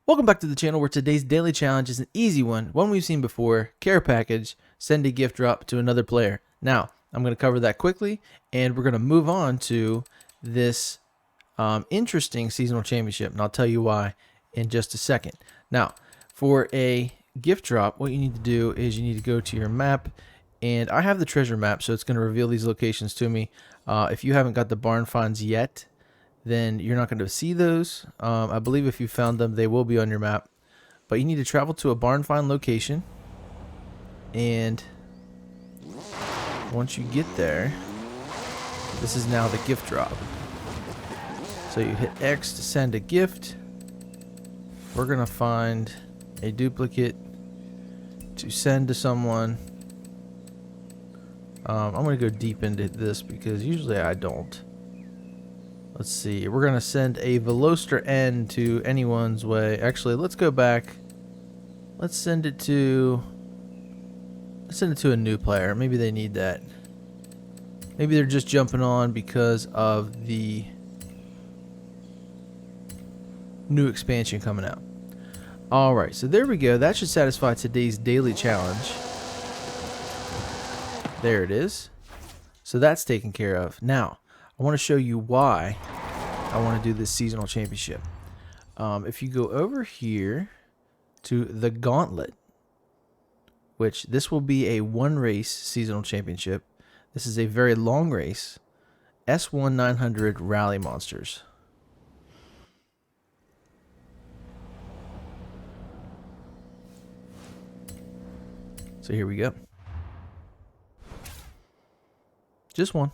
Welcome back to the channel where today's daily challenge is an easy one we've seen before. Care package, send a gift drop to another player. Now, I'm going to cover that quickly and we're going to move on to this interesting seasonal championship, and I'll tell you why in just a second. Now, for a gift drop, what you need to do is you need to go to your map, and I have the treasure map, so it's going to reveal these locations to me. If you haven't got the barn finds yet, then you're not going to see those. I believe if you found them, they will be on your map. But you need to travel to a barn find location, and once you get there, this is now the gift drop. So you hit X to send a gift. We're going to find a duplicate to send to someone. I'm going to go deep into this because usually I don't. Let's see. We're going to send a Veloster N to anyone's way. Actually, let's go back. Let's send it to a new player. Maybe they need that. Maybe they're just jumping on because of the new expansion coming out. Alright, so there we go. That should satisfy today's daily challenge. There it is. So that's taken care of. Now, I want to show you why I want to do this seasonal championship. If you go over here to the Gauntlet, which this will be a one race seasonal championship. This is a very long race. S1 900 Rally Monsters. So here we go. Just one.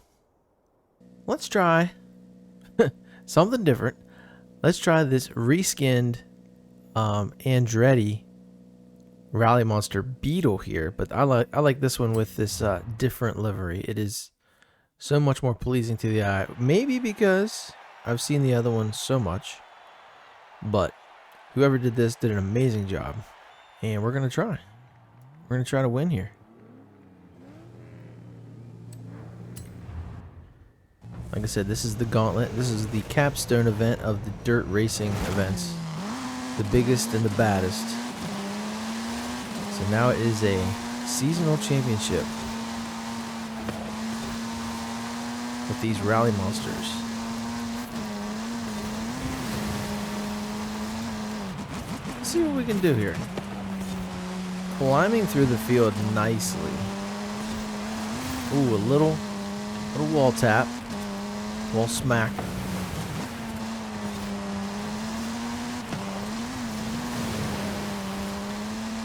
Let's try something different. Let's try this reskinned Andretti Rally Monster Beetle here, but I like this one with this different livery. It is so much more pleasing to the eye. Maybe because I've seen the other one so much, but whoever did this did an amazing job, and we're gonna try. We're gonna try to win here. Like I said, this is the Gauntlet. This is the capstone event of the dirt racing events. The biggest and the baddest. So now it is a seasonal championship with these rally monsters. Let's see what we can do here. Climbing through the field nicely. Ooh, a little wall tap. Wall smack.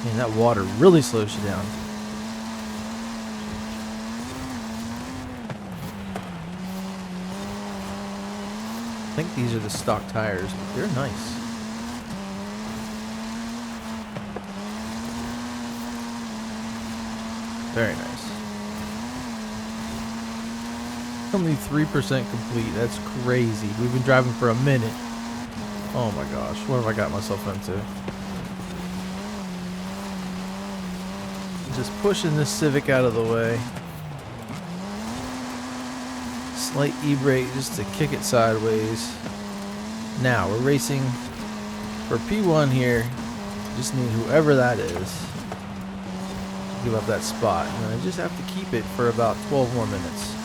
Man, that water really slows you down. I think these are the stock tires, but they're nice. Very nice. Only 3% complete. That's crazy. We've been driving for a minute. Oh my gosh. What have I got myself into? Just pushing this Civic out of the way. Slight e-brake just to kick it sideways. Now we're racing for P1 here. Just need whoever that is to give up that spot. And I just have to keep it for about 12 more minutes.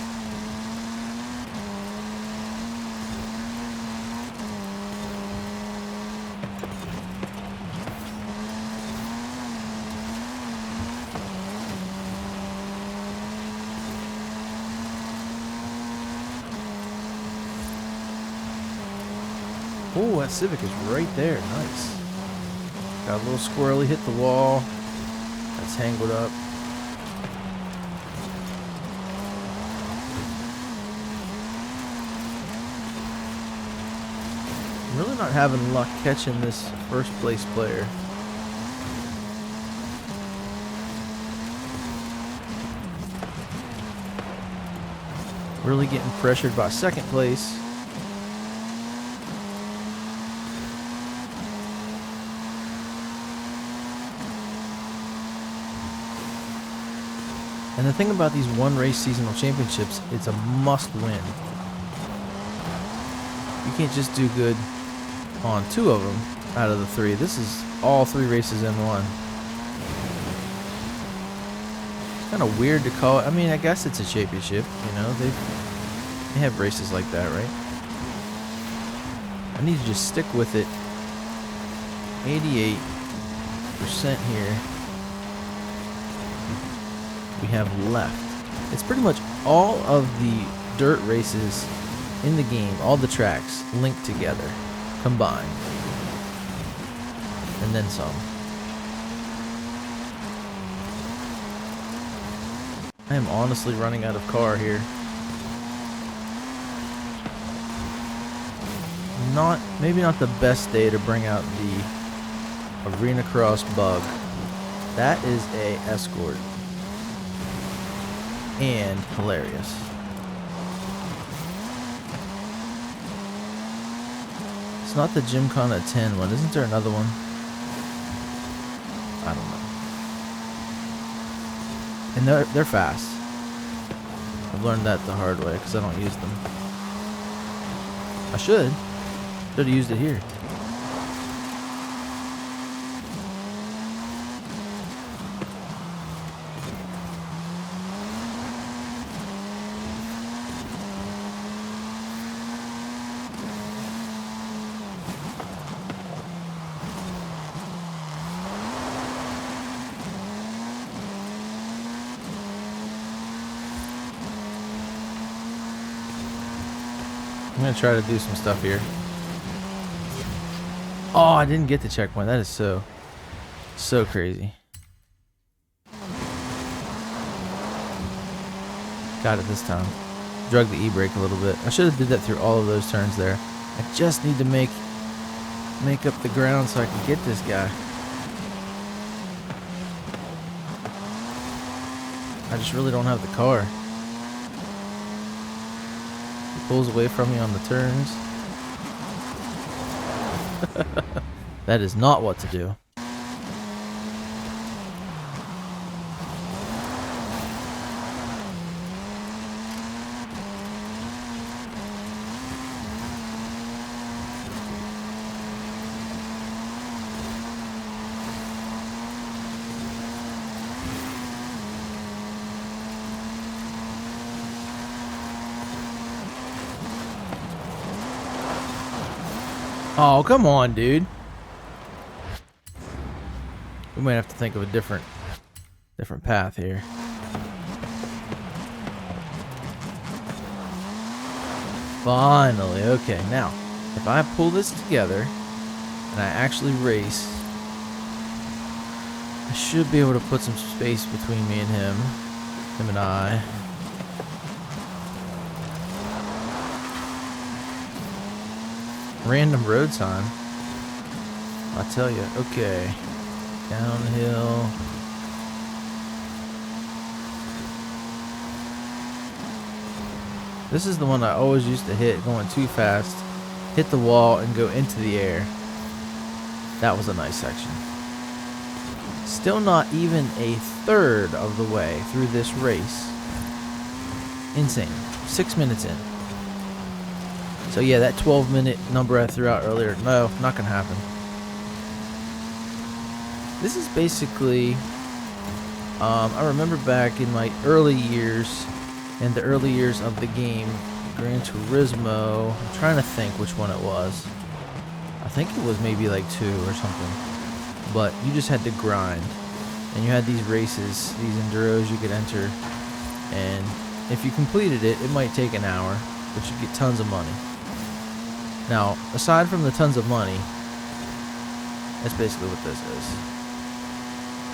Oh, that Civic is right there. Nice. Got a little squirrely, hit the wall. That's tangled up. I'm really not having luck catching this first place player. Really getting pressured by second place. And the thing about these one race seasonal championships, it's a must win. You can't just do good on 2 of them. out of the 3. This is all 3 races in one. It's kind of weird to call it. I mean, I guess it's a championship, you know. They have races like that, right? I need to just stick with it. 88% here. We have left. It's pretty much all of the dirt races in the game, all the tracks linked together, combined, and then some. I am honestly running out of car here. Maybe not the best day to bring out the Arena Cross bug. That is a Escort. And hilarious. It's not the Gymkhana 10 one. Isn't there another one? I don't know. And they're fast. I've learned that the hard way because I don't use them. I should. Should have used it here. I'm gonna try to do some stuff here. Oh, I didn't get the checkpoint. That is so crazy. Got it this time. Drug the e-brake a little bit. I should have did that through all of those turns there. I just need to make up the ground so I can get this guy. I just really don't have the car. He pulls away from me on the turns. That is not what to do. Oh, come on, dude. We might have to think of a different path here. Finally, okay. Now, if I pull this together and I actually race, I should be able to put some space between me and him and I. Random road sign. I tell you, okay. Downhill. This is the one I always used to hit going too fast. Hit the wall and go into the air. That was a nice section. Still not even a third of the way through this race. Insane. 6 minutes in. So yeah, that 12-minute number I threw out earlier, no, not gonna happen. This is basically, I remember back in my early years, and the early years of the game, Gran Turismo, I'm trying to think which one it was. I think it was maybe like 2 or something. But you just had to grind. And you had these races, these enduros you could enter. And if you completed it, it might take an hour, but you'd get tons of money. Now, aside from the tons of money, that's basically what this is.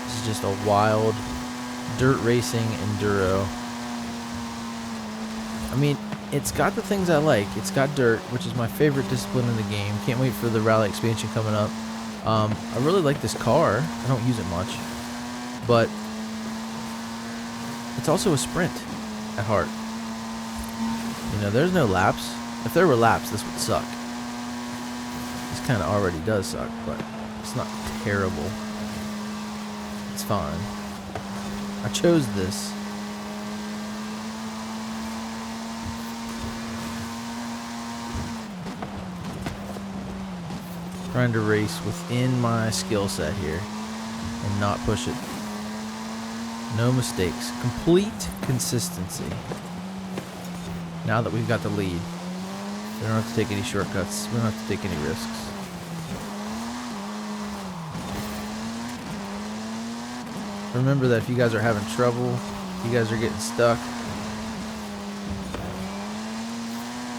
This is just a wild dirt racing enduro. I mean, it's got the things I like. It's got dirt, which is my favorite discipline in the game. Can't wait for the rally expansion coming up. I really like this car. I don't use it much. But it's also a sprint at heart. You know, there's no laps. If there were laps, this would suck. This kind of already does suck, but it's not terrible. It's fine. I chose this. Trying to race within my skill set here and not push it. No mistakes. Complete consistency. Now that we've got the lead, we don't have to take any shortcuts. We don't have to take any risks. Remember that if you guys are having trouble, if you guys are getting stuck,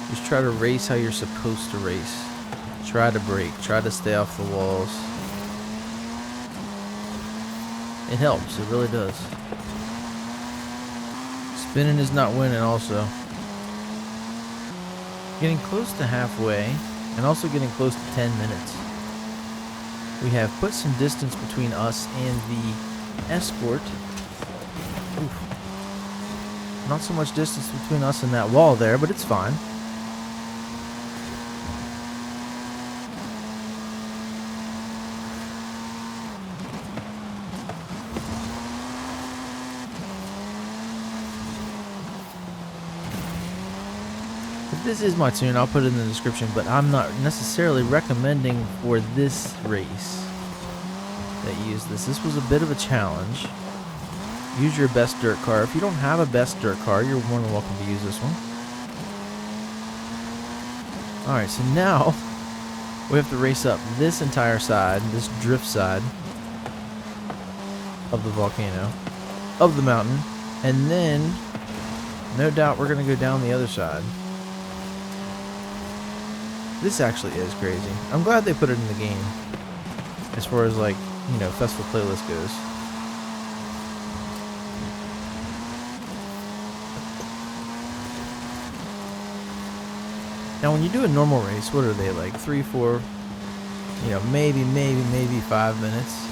just try to race how you're supposed to race. Try to brake. Try to stay off the walls. It helps. It really does. Spinning is not winning also. Getting close to halfway and also getting close to 10 minutes. We have put some distance between us and the escort. Oof. Not so much distance between us and that wall there, but it's fine. This is my tune, I'll put it in the description, but I'm not necessarily recommending for this race that you use this. This was a bit of a challenge. Use your best dirt car. If you don't have a best dirt car, you're more than welcome to use this one. Alright, so now we have to race up this entire side, this drift side of the volcano, of the mountain, and then no doubt we're going to go down the other side. This actually is crazy. I'm glad they put it in the game as far as, like, you know, festival playlist goes. Now when you do a normal race, what are they, like 3, 4, you know, maybe 5 minutes,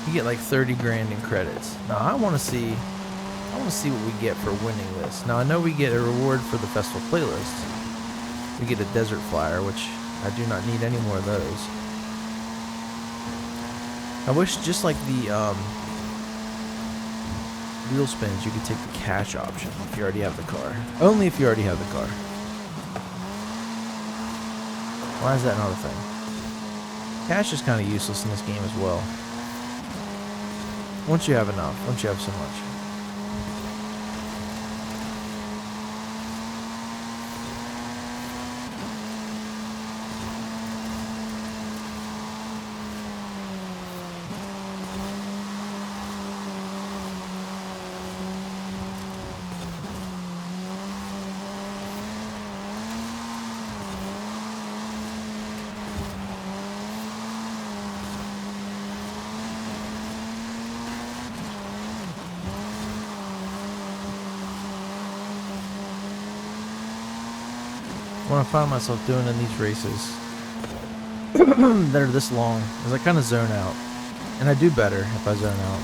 you get like 30 grand in credits. Now I want to see what we get for winning this. Now I know we get a reward for the festival playlist. We get a desert flyer, which I do not need any more of those. I wish, just like the wheel spins, you could take the cash option if you already have the car. Only if you already have the car. Why is that not a thing? Cash is kind of useless in this game as well. Once you have enough, once you have so much. What I find myself doing in these races that are this long is I kind of zone out. And I do better if I zone out.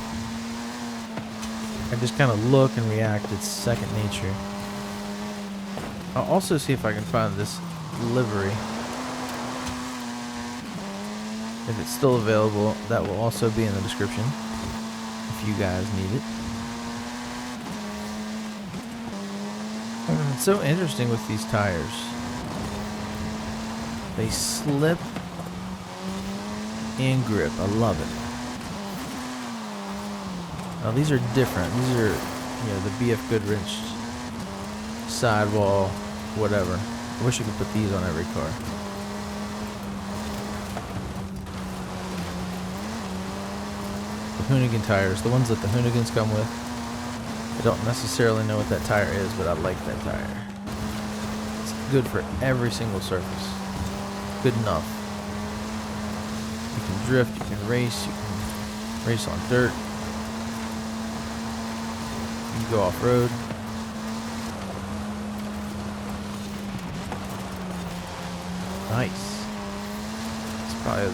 I just kind of look and react. It's second nature. I'll also see if I can find this livery. If it's still available, that will also be in the description if you guys need it. It's so interesting with these tires. They slip and grip. I love it. Now these are different. These are, you know, the BF Goodrich sidewall, whatever. I wish I could put these on every car. The Hoonigan tires, the ones that the Hoonigans come with. I don't necessarily know what that tire is, but I like that tire. It's good for every single surface. Good enough. You can drift, you can race on dirt. You can go off-road. Nice. It's probably the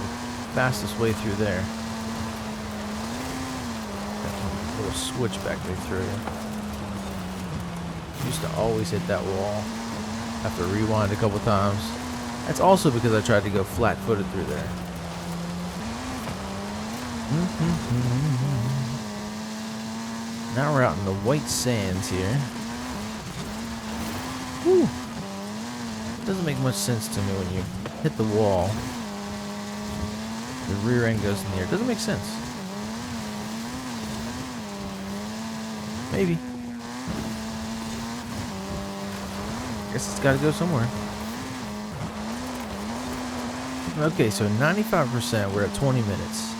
fastest way through there. That little switchback they threw. Used to always hit that wall. Have to rewind a couple times. That's also because I tried to go flat-footed through there. Now we're out in the white sands here. Whew. It doesn't make much sense to me when you hit the wall the rear end goes in the air. Doesn't make sense. Maybe. Guess it's got to go somewhere. Okay, so 95%. We're at 20 minutes.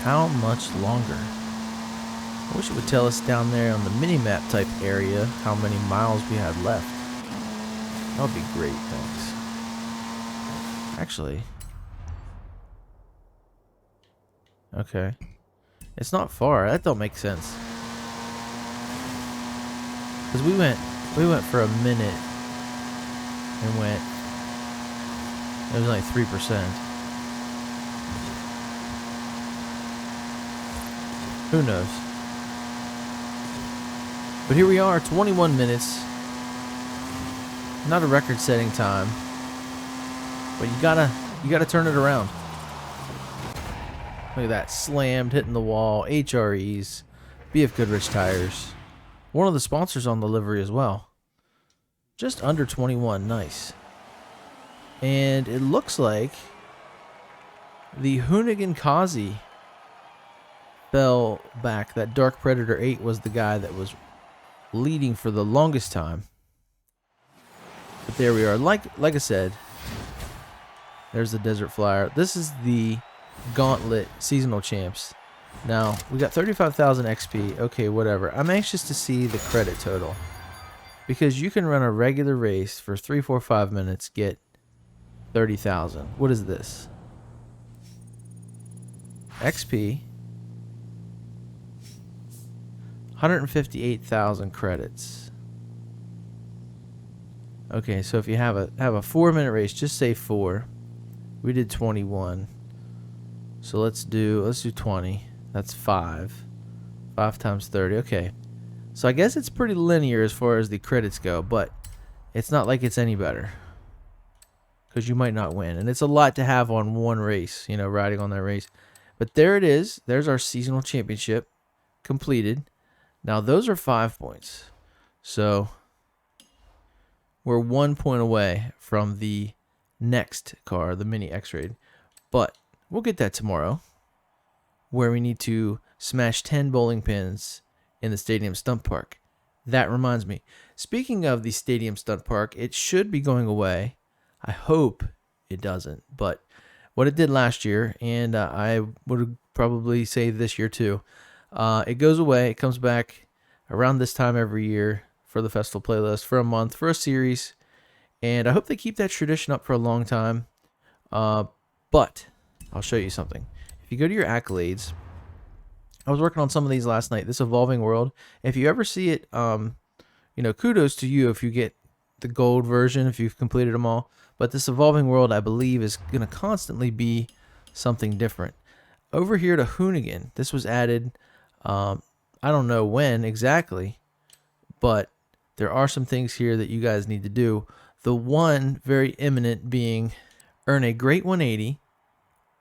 How much longer? I wish it would tell us down there on the mini-map type area how many miles we had left. That would be great, thanks. Actually. Okay. It's not far. That don't make sense. Because we went for a minute and went, it was like 3%. Who knows? But here we are, 21 minutes. Not a record-setting time, but you gotta turn it around. Look at that, slammed, hitting the wall. HREs, BF Goodrich tires. One of the sponsors on the livery as well. Just under 21, nice. And it looks like the Hoonigan Kazi fell back. That Dark Predator 8 was the guy that was leading for the longest time. But there we are. Like I said, there's the Desert Flyer. This is the Gauntlet seasonal champs. Now, we got 35,000 XP. Okay, whatever. I'm anxious to see the credit total. Because you can run a regular race for 3, 4, 5 minutes, get 30,000. What is this? XP. 158,000 credits. Okay, so if you have a 4-minute race, just say 4. We did 21. So let's do 20. That's 5. 5 times 30. Okay. So I guess it's pretty linear as far as the credits go, but it's not like it's any better. Because you might not win. And it's a lot to have on one race, you know, riding on that race. But there it is. There's our seasonal championship completed. Now those are 5 points. So we're 1 point away from the next car, the Mini X-Raid. But we'll get that tomorrow, where we need to smash 10 bowling pins in the Stadium Stunt Park. That reminds me. Speaking of the Stadium Stunt Park, it should be going away. I hope it doesn't. But what it did last year, and I would probably say this year too, it goes away. It comes back around this time every year for the festival playlist, for a month, for a series. And I hope they keep that tradition up for a long time. But I'll show you something. If you go to your accolades, I was working on some of these last night. This Evolving World. If you ever see it, you know, kudos to you if you get the gold version, if you've completed them all. But this Evolving World, I believe, is going to constantly be something different. Over here to Hoonigan, this was added, I don't know when exactly, but there are some things here that you guys need to do. The one very imminent being earn a great 180,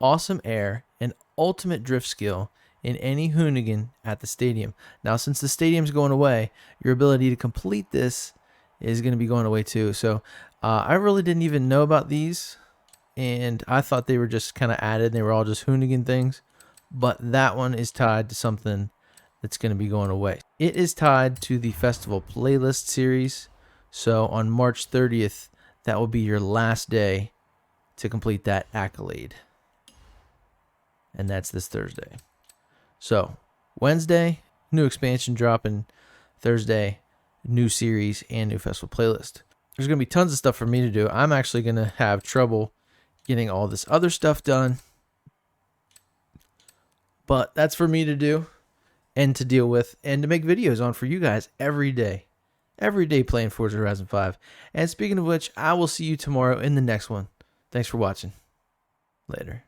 awesome air, and ultimate drift skill in any Hoonigan at the stadium. Now, since the stadium's going away, your ability to complete this is going to be going away too. So I really didn't even know about these, and I thought they were just kind of added. They were all just Hoonigan things, but that one is tied to something that's going to be going away. It is tied to the festival playlist series. So on March 30th, that will be your last day to complete that accolade. And that's this Thursday. So Wednesday, new expansion dropping. Thursday, new series and new festival playlist. There's going to be tons of stuff for me to do. I'm actually going to have trouble getting all this other stuff done. But that's for me to do and to deal with and to make videos on for you guys every day. Every day playing Forza Horizon 5. And speaking of which, I will see you tomorrow in the next one. Thanks for watching. Later.